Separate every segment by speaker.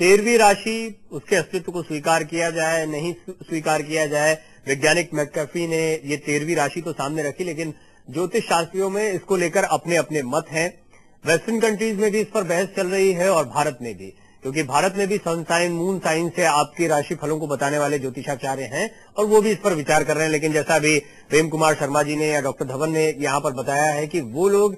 Speaker 1: 13वीं राशि, उसके अस्तित्व को स्वीकार किया जाए नहीं स्वीकार किया जाए, वैज्ञानिक मैकफी ने ये 13वीं राशि तो सामने रखी, लेकिन ज्योतिष शास्त्रियों में इसको लेकर अपने अपने मत हैं। वेस्टर्न कंट्रीज में भी इस पर बहस चल रही है और भारत में भी, क्योंकि भारत में भी सन साइन, मून साइन से आपकी राशि फलों को बताने वाले ज्योतिषाचार्य हैं और वो भी इस पर विचार कर रहे हैं। लेकिन जैसा अभी प्रेम कुमार शर्मा जी ने या डॉक्टर धवन ने यहां पर बताया है कि वो लोग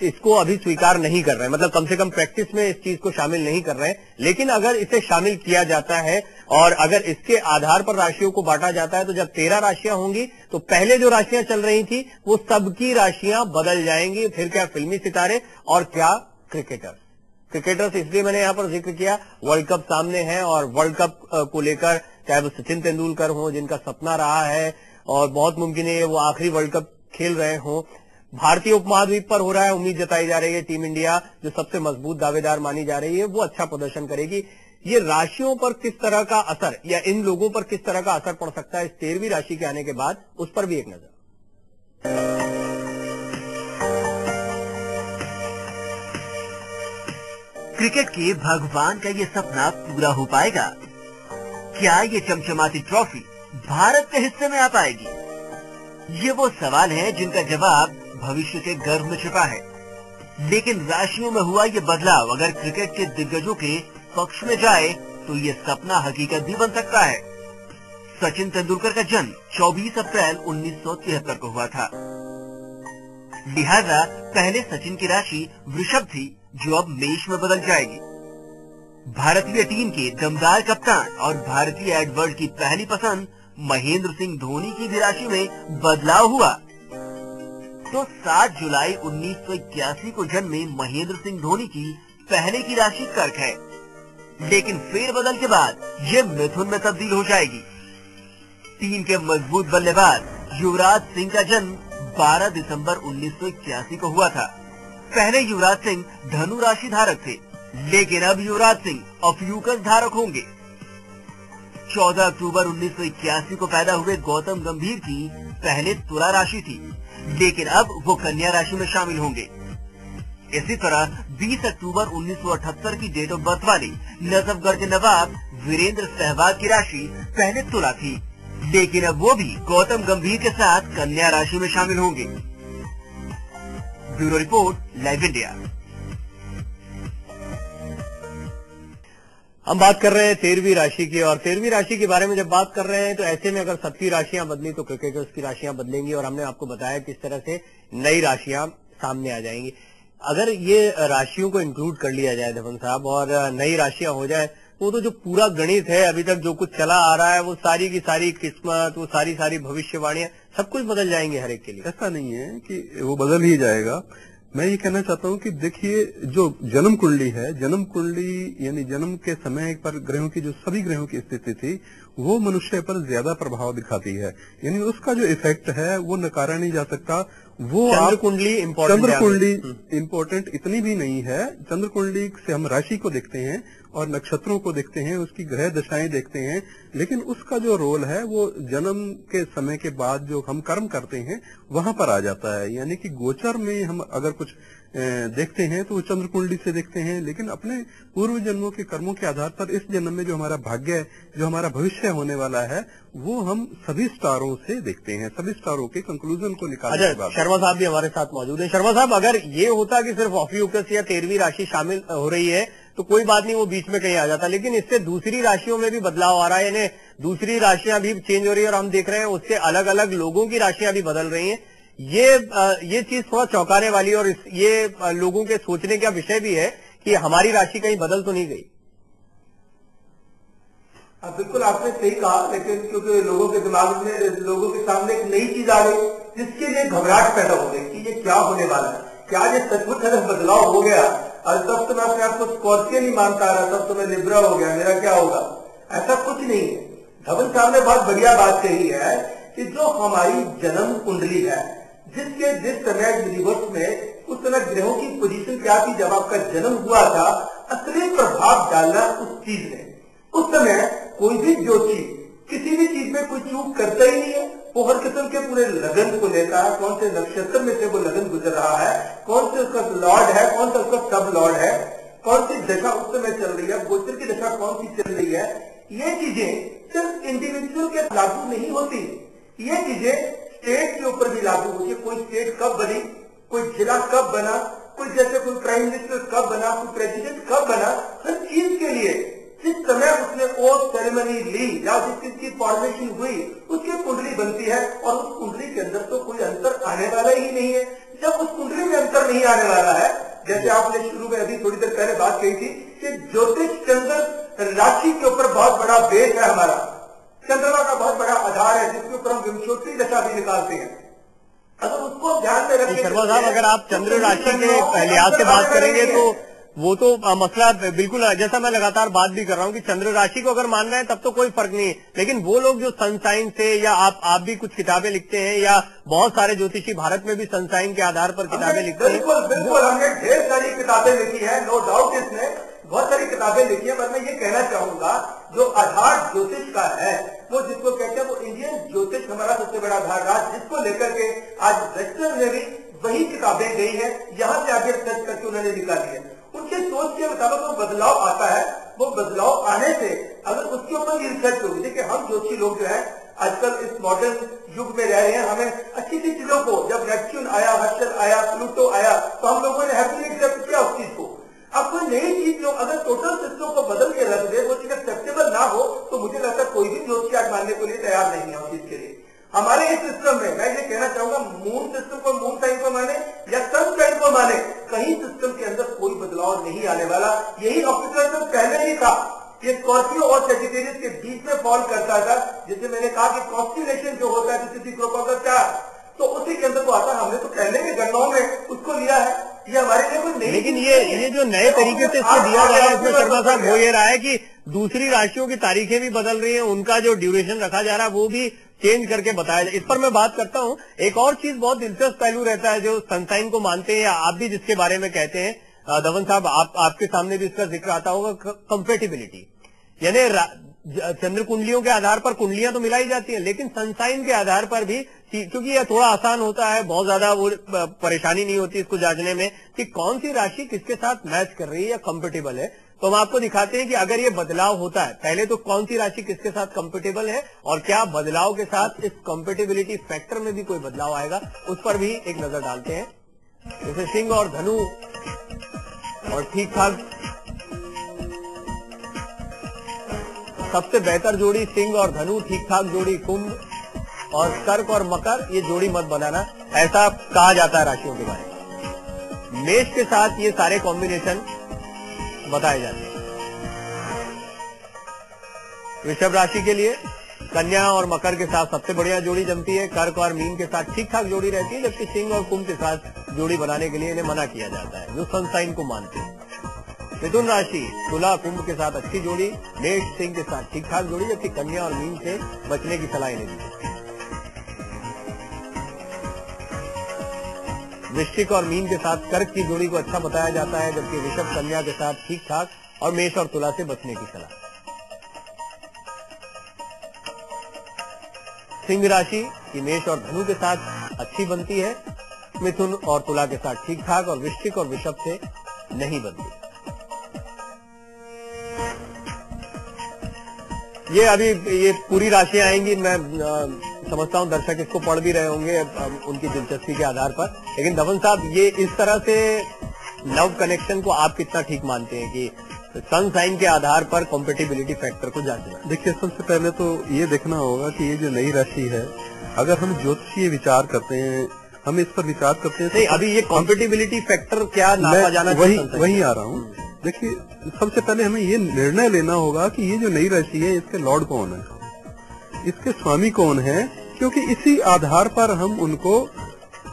Speaker 1: इसको अभी स्वीकार नहीं कर रहे हैं, मतलब कम से कम प्रैक्टिस में इस चीज को शामिल नहीं कर रहे हैं। लेकिन अगर इसे शामिल किया जाता है और अगर इसके आधार पर राशियों को बांटा जाता है, तो जब 13 राशियां होंगी तो पहले जो राशियां चल रही थी वो सबकी राशियां बदल जाएंगी। फिर क्या फिल्मी सितारे और क्या क्रिकेटर्स इसलिए मैंने यहां पर जिक्र किया, वर्ल्ड कप सामने है और वर्ल्ड कप को लेकर चाहे वो सचिन तेंदुलकर हो, जिनका सपना रहा है और बहुत मुमकिन है वो आखिरी वर्ल्ड कप खेल रहे हों, भारतीय उपमहाद्वीप पर हो रहा है। उम्मीद जताई जा रही है टीम इंडिया जो सबसे मजबूत दावेदार मानी जा रही है वो अच्छा प्रदर्शन करेगी। ये राशियों पर किस तरह का असर या इन लोगों पर किस तरह का असर पड़ सकता है इस 13वीं राशि के आने के बाद, उस पर भी एक नजर।
Speaker 2: क्रिकेट के भगवान का ये सपना पूरा हो पाएगा? क्या ये चमचमाती ट्रॉफी भारत के हिस्से में आ पाएगी? ये वो सवाल है जिनका जवाब भविष्य के गर्भ में छिपा है। लेकिन राशियों में हुआ ये बदलाव अगर क्रिकेट के दिग्गजों के पक्ष में जाए तो ये सपना हकीकत भी बन सकता है। सचिन तेंदुलकर का जन्म 24 अप्रैल 1973 को हुआ था। लिहाजा पहले सचिन की राशि वृषभ थी, जो अब मेष में बदल जाएगी। भारतीय टीम के दमदार कप्तान और भारतीय एडवर्ड की पहली पसंद महेंद्र सिंह धोनी की भी राशि में बदलाव हुआ। तो 7 जुलाई 1981 को जन्मे महेंद्र सिंह धोनी की पहले की राशि कर्क है, लेकिन फेरबदल के बाद ये मिथुन में तब्दील हो जाएगी। टीम के मजबूत बल्लेबाज युवराज सिंह का जन्म 12 दिसंबर 1981 को हुआ था। पहले युवराज सिंह धनु राशि धारक थे, लेकिन अब युवराज सिंह अफ्यूकस धारक होंगे। 14 अक्टूबर 1981 को पैदा हुए गौतम गंभीर की पहले तुला राशि थी, लेकिन अब वो कन्या राशि में शामिल होंगे। इसी तरह 20 अक्टूबर 1978 की डेट ऑफ बर्थ वाले नजफगढ़ के नवाब वीरेंद्र सहवाग की राशि पहले तुला थी, लेकिन अब वो भी गौतम गंभीर के साथ कन्या राशि में शामिल होंगे। Bureau report, live India.
Speaker 1: हम बात कर रहे हैं 13वीं राशि की, और 13वीं राशि के बारे में जब बात कर रहे हैं तो ऐसे में अगर सबकी राशियां बदली तो क्रिकेटर्स की राशियां बदलेंगी, और हमने आपको बताया किस तरह से नई राशियां सामने आ जाएंगी। अगर ये राशियों को इंक्लूड कर लिया जाए धवन साहब और नई राशियां हो जाए तो जो पूरा गणित है अभी तक जो कुछ चला आ रहा है वो सारी की सारी किस्मत, वो सारी भविष्यवाणियां सब कुछ बदल जाएंगे हर एक के लिए।
Speaker 3: ऐसा नहीं है कि वो बदल ही जाएगा। मैं ये कहना चाहता हूँ कि देखिए जो जन्म कुंडली है, जन्म कुंडली यानी जन्म के समय पर ग्रहों की जो सभी ग्रहों की स्थिति थी वो मनुष्य पर ज्यादा प्रभाव दिखाती है, यानी उसका जो इफेक्ट है वो नकारा नहीं जा सकता। वो
Speaker 1: चंद्र कुंडली
Speaker 3: इम्पोर्टेंट इतनी भी नहीं है। चंद्र कुंडली से हम राशि को देखते हैं और नक्षत्रों को देखते हैं, उसकी ग्रह दशाएं देखते हैं, लेकिन उसका जो रोल है वो जन्म के समय के बाद जो हम कर्म करते हैं वहां पर आ जाता है। यानी कि गोचर में हम अगर कुछ देखते हैं तो वो चंद्र कुंडली से देखते हैं, लेकिन अपने पूर्व जन्मों के कर्मों के आधार पर इस जन्म में जो हमारा भाग्य है, जो हमारा भविष्य होने वाला है, वो हम सभी स्टारों से देखते हैं, सभी स्टारों के कंक्लूजन को निकालने के बाद।
Speaker 1: शर्मा साहब भी हमारे साथ मौजूद हैं। शर्मा साहब, अगर ये होता कि सिर्फ ऑफ्यूकस या 13वीं राशि शामिल हो रही है तो कोई बात नहीं, वो बीच में कहीं आ जाता, लेकिन इससे दूसरी राशियों में भी बदलाव आ रहा है, यानी दूसरी राशियां भी चेंज हो रही है और हम देख रहे हैं उससे अलग अलग लोगों की राशियां भी बदल रही हैं। ये चीज थोड़ा चौंकाने वाली और ये लोगों के सोचने का विषय भी है कि हमारी राशि कहीं बदल तो नहीं गई।
Speaker 4: बिल्कुल आपने सही कहा, लेकिन क्योंकि लोगों के दिमाग में, लोगों के सामने एक नई चीज आ गई जिसके लिए घबराहट पैदा हो गई कि ये क्या होने वाला है, क्या ये सचमुच अगर बदलाव हो गया और तब तो मैं अपने आप को स्कॉर्पियन नहीं मानता रहा, तब तो मैं लिब्रा हो गया, मेरा क्या होगा। ऐसा कुछ नहीं है। धवन साहब ने बहुत बढ़िया बात कही है कि जो हमारी जन्म कुंडली है, जिस समय यूनिवर्स में उस समय ग्रहों की पोजीशन क्या थी जब आपका जन्म हुआ था, असली प्रभाव डालना उस चीज ने। उस समय कोई भी ज्योतिषी किसी भी चीज में कोई चूक करता ही नहीं है, वो हर किस्म के पूरे लगन को लेता है, कौन से नक्षत्र में से वो लगन गुजर रहा है, कौन से उसका लॉर्ड है, कौन सा उसका सब लॉर्ड है, कौन सी दशा उस समय चल रही है, गोचर की दशा कौन सी चल रही है, ये चीजें सिर्फ इंडिविजुअल के लागू नहीं होती, ये चीजें स्टेट के ऊपर भी लागू होती है। कोई स्टेट कब बनी, कोई जिला कब बना, कोई जैसे कोई प्राइम मिनिस्टर कब बना, कोई प्रेसिडेंट कब बना, हर चीज के लिए जिस समय उसने ओथ सेरेमनी ली या जिस चीज की फॉर्मेशन हुई उसकी कुंडली बनती है, और उस कुंडली के अंदर तो कोई अंतर आने वाला ही नहीं है। जब उस कुंडली में अंतर नहीं आने वाला है, जैसे आपने शुरू में अभी थोड़ी देर पहले बात कही थी कि ज्योतिष चंद्र राशि के ऊपर बहुत बड़ा बेस है, हमारा चंद्रमा का बहुत बड़ा आधार है, जिसके ऊपर हम विंशोत्तरी दशा भी निकालते हैं। अगर उसको ध्यान में रखें,
Speaker 1: शर्मा साहब, अगर आप चंद्र राशि के लिहाज से बात करेंगे तो वो तो मसला बिल्कुल, जैसा मैं लगातार बात भी कर रहा हूँ कि चंद्र राशि को अगर मान रहे हैं तब तो कोई फर्क नहीं है, लेकिन वो लोग जो सन साइन से, या आप भी कुछ किताबें लिखते हैं, या बहुत सारे ज्योतिषी भारत में भी सन साइन के आधार पर किताबें लिखते हैं।
Speaker 4: बिल्कुल हमने ढेर सारी किताबें लिखी है, नो डाउट, इसमें बहुत सारी किताबें लिखी है, पर मैं ये कहना चाहूंगा जो आधार ज्योतिष का है, वो जिसको कहते हैं वो इंडियन ज्योतिष हमारा सबसे बड़ा आधार रहा, जिसको लेकर के आज वेस्टर्न में भी वही किताबें गई है, यहाँ से आगे सर्च करके उन्होंने निकाली है। उनके सोच के मुताबिक वो बदलाव आता है, वो बदलाव आने से अगर उसके ऊपर रिसर्च होगी, देखिए हम ज्योतिषी लोग जो है आजकल इस मॉडर्न युग में रह रहे हैं, हमें अच्छी अच्छी चीजों को, जब नेपच्यून आया, हर्षल आया, प्लूटो आया, तो हम लोगों ने हैप्पीली एक्सेप्ट किया उस चीज को। अब कोई नई चीज जो अगर टोटल सिस्टम को बदल के रख दे, वो चीज एक्सेप्टेबल ना हो, तो मुझे लगता है कोई भी ज्योतिषी आज मानने के लिए तैयार नहीं है उस चीज के लिए। हमारे इस सिस्टम में मैं ये कहना चाहूंगा, मून सिस्टम को मून साइन को माने या सन साइन को माने, कहीं सिस्टम के अंदर कोई बदलाव नहीं आने वाला। यही ऑक्यूपेशन पहले ही था, ये स्कॉर्पियो और सेजिटेरियस के बीच में फॉल करता था, जिसे मैंने कहा कि कॉन्स्टिलेशन जो होता है जिसे ग्रुप का, तो उसी के अंदर वो आता। हमने तो पहले के गणनाओं में उसको लिया है, ये हमारे लिए कोई नहीं।
Speaker 1: लेकिन ये जो नए तरीके से इसको दिया जा रहा है, इसमें शर्मा साहब हो ये रहा है कि दूसरी राशियों की तारीखें भी बदल रही हैं, उनका जो ड्यूरेशन रखा जा रहा है वो भी चेंज करके बताया जाए। इस पर मैं बात करता हूं। एक और चीज बहुत दिलचस्प पहलू रहता है जो सनसाइन को मानते हैं, या आप भी जिसके बारे में कहते हैं धवन साहब, आपके सामने भी इसका जिक्र आता होगा, कंपेटिबिलिटी। यानी चंद्र कुंडलियों के आधार पर कुंडलियां तो मिलाई जाती हैं, लेकिन सनसाइन के आधार पर भी, क्योंकि यह थोड़ा आसान होता है, बहुत ज्यादा वो परेशानी नहीं होती इसको जांचने में कि कौन सी राशि किसके साथ मैच कर रही है या कंपेटेबल है। तो हम आपको दिखाते हैं कि अगर ये बदलाव होता है, पहले तो कौन सी राशि किसके साथ कंपेटेबल है, और क्या बदलाव के साथ इस कंपेटेबिलिटी फैक्टर में भी कोई बदलाव आएगा, उस पर भी एक नजर डालते हैं। जैसे सिंह और धनु और ठीक ठाक सबसे बेहतर जोड़ी सिंह और धनु, ठीक ठाक जोड़ी कुंभ, और कर्क और मकर, ये जोड़ी मत बनाना, ऐसा कहा जाता है राशियों के बारे में। मेष के साथ ये सारे कॉम्बिनेशन बताए जाते हैं। वृषभ राशि के लिए कन्या और मकर के साथ सबसे बढ़िया जोड़ी जमती है, कर्क और मीन के साथ ठीक ठाक जोड़ी रहती है, जबकि सिंह और कुंभ के साथ जोड़ी बनाने के लिए इन्हें मना किया जाता है, जो सनसाइन को मानते हैं। मिथुन राशि तुला कुंभ के साथ अच्छी जोड़ी, मेष सिंह के साथ ठीक ठाक जोड़ी, जबकि कन्या और मीन से बचने की सलाह इन्हें दी। वृश्चिक और मीन के साथ कर्क की जोड़ी को अच्छा बताया जाता है, जबकि ऋषभ कन्या के साथ ठीक ठाक, और मेष और तुला से बचने की सलाह। सिंह राशि की मेष और धनु के साथ अच्छी बनती है, मिथुन और तुला के साथ ठीक ठाक, और वृश्चिक और वृषभ से नहीं बनती। ये अभी ये पूरी राशियां आएंगी, मैं समझता हूं दर्शक इसको पढ़ भी रहे होंगे उनकी दिलचस्पी के आधार पर, लेकिन धवन साहब ये इस तरह से लव कनेक्शन को आप कितना ठीक मानते हैं कि सन साइन के आधार पर कॉम्पेटिबिलिटी फैक्टर को जांचना?
Speaker 3: देखिए, सबसे पहले तो ये देखना होगा कि ये जो नई राशि है, अगर हम ज्योतिषीय विचार करते हैं, हम इस पर विचार करते हैं,
Speaker 1: नहीं, अभी ये कॉम्पेटिबिलिटी फैक्टर क्या नापा जाना चाहिए?
Speaker 3: वही आ रहा हूँ। देखिए, सबसे पहले हमें ये निर्णय लेना होगा कि ये जो नई राशि है, इसके लॉर्ड कौन है, इसके स्वामी कौन है, क्योंकि इसी आधार पर हम उनको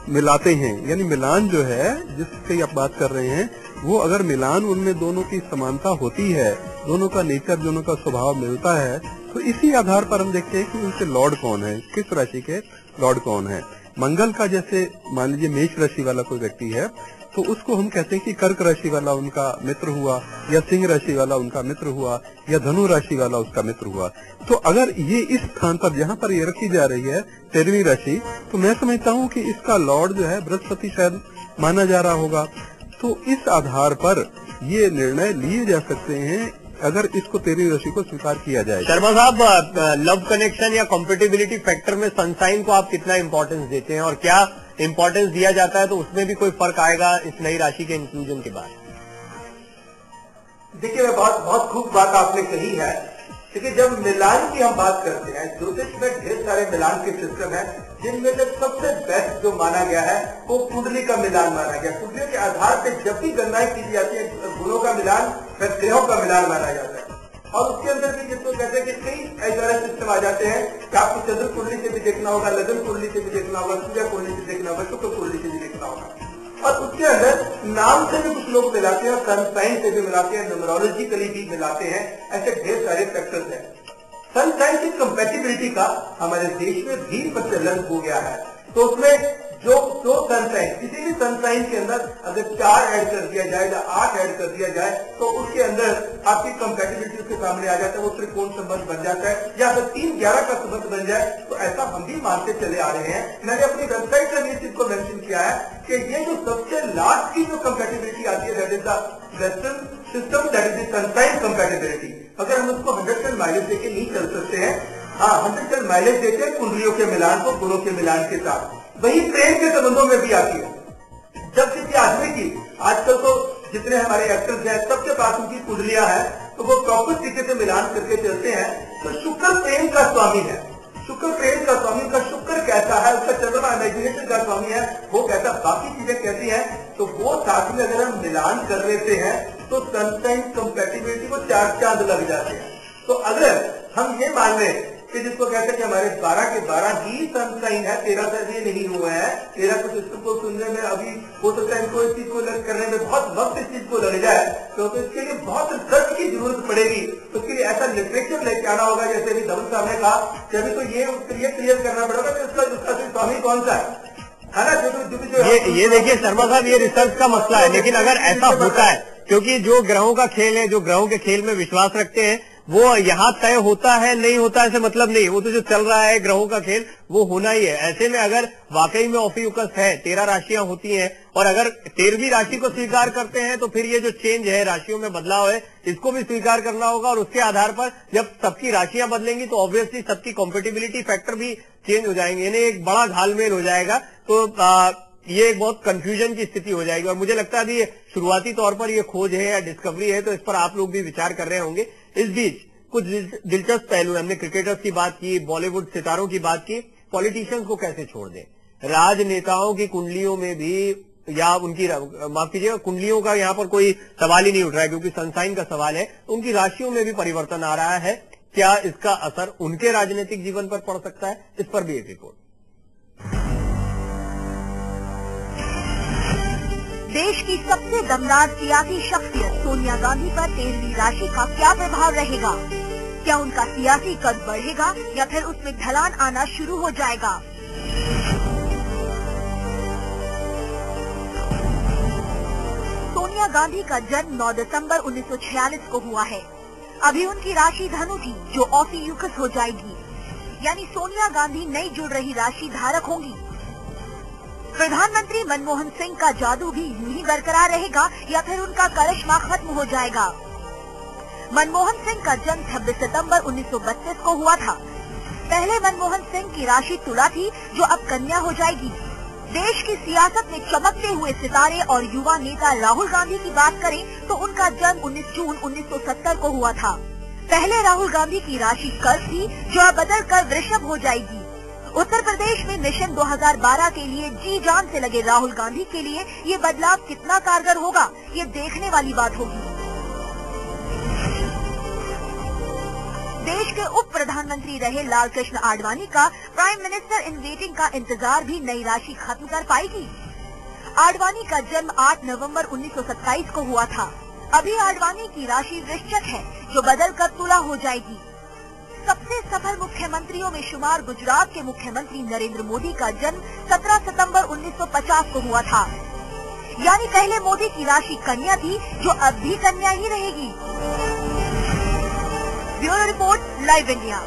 Speaker 3: मिलाते हैं। यानी मिलान जो है, जिसकी आप बात कर रहे हैं, वो अगर मिलान उनमें दोनों की समानता होती है, दोनों का नेचर, दोनों का स्वभाव मिलता है, तो इसी आधार पर हम देखते हैं कि उनके लॉर्ड कौन है, किस राशि के लॉर्ड कौन है। मंगल का जैसे मान लीजिए मेष राशि वाला कोई व्यक्ति है, तो उसको हम कहते हैं कि कर्क राशि वाला उनका मित्र हुआ, या सिंह राशि वाला उनका मित्र हुआ, या धनु राशि वाला उसका मित्र हुआ। तो अगर ये इस स्थान पर जहाँ पर ये रखी जा रही है 13वीं राशि, तो मैं समझता हूँ कि इसका लॉर्ड जो है बृहस्पति शायद माना जा रहा होगा। तो इस आधार पर ये निर्णय लिए जा सकते हैं अगर इसको 13वीं राशि को स्वीकार किया जाए।
Speaker 1: शर्मा साहब, लव कनेक्शन या कॉम्पेटिबिलिटी फैक्टर में सनसाइन को आप कितना इंपॉर्टेंस देते हैं और क्या इंपॉर्टेंस दिया जाता है तो उसमें भी कोई फर्क आएगा इस नई राशि के इंक्लूजन के बाद?
Speaker 4: देखिए, बहुत खूब बात आपने कही है। देखिए, जब मिलान की हम बात करते हैं, ज्योतिष में ढेर सारे मिलान के सिस्टम है, जिनमें से सबसे बेस्ट जो माना गया है वो कुंडली का मिलान माना गया। कुंडली के आधार पर जब भी गणनाएं की जाती है, गुणों का मिलान फिर ग्रहों का मिलान माना जाता है। और उसके अंदर भी जिसको कहते हैं कि कई ऐसे सिस्टम आ जाते हैं कि आपको चंद्र कुंडली से भी देखना होगा, लग्न कुंडली से भी देखना होगा, सूर्य कुंडली से देखना होगा, शुक्र कुंडली से भी देखना होगा। और उसके अंदर नाम से भी कुछ लोग मिलाते हैं और सनसाइन से भी मिलाते हैं, न्यूमरोलॉजिकली भी मिलाते हैं। ऐसे ढेर सारे फैक्टर्स हैं। सनसाइन की कंपैटिबिलिटी का हमारे देश में भी प्रचलन हो गया है। तो उसमें जो सनसाइन, किसी भी सनसाइन के अंदर अगर 4 ऐड कर दिया जाए या 8 ऐड कर दिया जाए तो उसके अंदर आपकी कंपैटिबिलिटी उसके सामने आ जाता है, वो त्रिकोण संबंध बन जाता है। या अगर 3-11 का संबंध बन जाए तो ऐसा हम भी मानते चले आ रहे हैं। मैंने अपनी वेबसाइट पर इस चीज को मेंशन किया है कि ये जो सबसे लास्ट की जो कंपैटिबिलिटी आती है, that is the western system, that is the sunshine compatibility. अगर हम उसको 100 माइलेज देके नहीं चल सकते हैं, 100 माइलेज देते हैं कुंडलियों के मिलान को गुणों के मिलान के साथ। वही प्रेम के संबंधों में भी आती है। जब किसी आदमी की, आजकल तो जितने हमारे एक्टर्स हैं सबके पास उनकी कुंडलियां हैं, तो वो प्रॉपर तरीके से मिलान करके चलते हैं। तो शुक्र प्रेम का स्वामी है, शुक्र प्रेम का स्वामी, उसका शुक्र कैसा है, उसका चंद्रमा इमेजिनेशन का स्वामी है, वो कैसा, बाकी चीजें कैसी है, तो वो साथ में अगर हम मिलान कर लेते हैं तो सनसाइन कंपैटिबिलिटी को 4 चांद लग जाते हैं। तो अगर हम ये मान लें कि जिसको कहते हैं कि हमारे 12 के 12 ही सनसाइन है, 13 से ये नहीं हुआ है, 13 को सिस्टम को सुनने में अभी हो सकता है इनको इस चीज को करने में बहुत वक्त इस चीज को लग जाए, तो इसके लिए बहुत रिसर्च की जरूरत पड़ेगी। उसके लिए ऐसा लिटरेचर लेके आना होगा, जैसे अभी धवल साहब ने कहा कि अभी तो ये क्लियर करना पड़ेगा कि उसका स्वामी कौन सा है ना।
Speaker 1: ये देखिए शर्मा साहब, ये रिसर्च का मसला है। लेकिन अगर ऐसा होता है, क्योंकि जो ग्रहों का खेल है, जो ग्रहों के खेल में विश्वास रखते हैं, वो यहाँ तय होता है नहीं होता ऐसे मतलब नहीं, वो तो जो चल रहा है ग्रहों का खेल वो होना ही है। ऐसे में अगर वाकई में ऑफियुकस है, 13 राशियां होती हैं और अगर 13वीं राशि को स्वीकार करते हैं तो फिर ये जो चेंज है, राशियों में बदलाव है, इसको भी स्वीकार करना होगा। और उसके आधार पर जब सबकी राशियां बदलेंगी तो ऑब्वियसली सबकी कॉम्पेटिबिलिटी फैक्टर भी चेंज हो जाएंगे, यानी एक बड़ा घालमेल हो जाएगा। तो ये एक बहुत कंफ्यूजन की स्थिति हो जाएगी। और मुझे लगता है अभी शुरुआती तौर पर ये खोज है या डिस्कवरी है, तो इस पर आप लोग भी विचार कर रहे होंगे। इस बीच कुछ दिलचस्प पहलू, हमने क्रिकेटर्स की बात की, बॉलीवुड सितारों की बात की, पॉलिटिशियंस को कैसे छोड़ दें। राजनेताओं की कुंडलियों में भी, या उनकी, माफ कीजिएगा, कुंडलियों का यहाँ पर कोई सवाल ही नहीं उठ रहा है क्योंकि सनसाइन का सवाल है, उनकी राशियों में भी परिवर्तन आ रहा है। क्या इसका असर उनके राजनीतिक जीवन पर पड़ सकता है? इस पर भी एक रिपोर्ट।
Speaker 5: देश की सबसे दमदार सियासी शख्सियत सोनिया गांधी पर 13वीं राशि का क्या प्रभाव रहेगा? क्या उनका सियासी कद बढ़ेगा या फिर उसमें ढलान आना शुरू हो जाएगा? सोनिया गांधी का जन्म 9 दिसंबर 1946 को हुआ है। अभी उनकी राशि धनु थी जो ऑफियुकस हो जाएगी, यानी सोनिया गांधी नई जुड़ रही राशि धारक होंगी। प्रधानमंत्री मनमोहन सिंह का जादू भी यूं ही बरकरार रहेगा या फिर उनका करिश्मा खत्म हो जाएगा? मनमोहन सिंह का जन्म 26 सितंबर 1932 को हुआ था। पहले मनमोहन सिंह की राशि तुला थी जो अब कन्या हो जाएगी। देश की सियासत में चमकते हुए सितारे और युवा नेता राहुल गांधी की बात करें तो उनका जन्म 19 जून 1970 को हुआ था। पहले राहुल गांधी की राशि कर्क थी जो अब बदल कर वृषभ हो जाएगी। उत्तर प्रदेश में मिशन 2012 के लिए जी जान से लगे राहुल गांधी के लिए ये बदलाव कितना कारगर होगा, ये देखने वाली बात होगी। देश के उप प्रधानमंत्री रहे लाल कृष्ण आडवाणी का प्राइम मिनिस्टर इन वेटिंग का इंतजार भी नई राशि खत्म कर पाएगी। आडवाणी का जन्म 8 नवंबर 1927 को हुआ था। अभी आडवाणी की राशि वृश्चिक है जो बदल कर तुला हो जाएगी। सबसे सफल मुख्यमंत्रियों में शुमार गुजरात के मुख्यमंत्री नरेंद्र मोदी का जन्म 17 सितंबर 1950 को हुआ था। यानी पहले मोदी की राशि कन्या थी जो अब भी कन्या ही रहेगी। Bureau report, live India.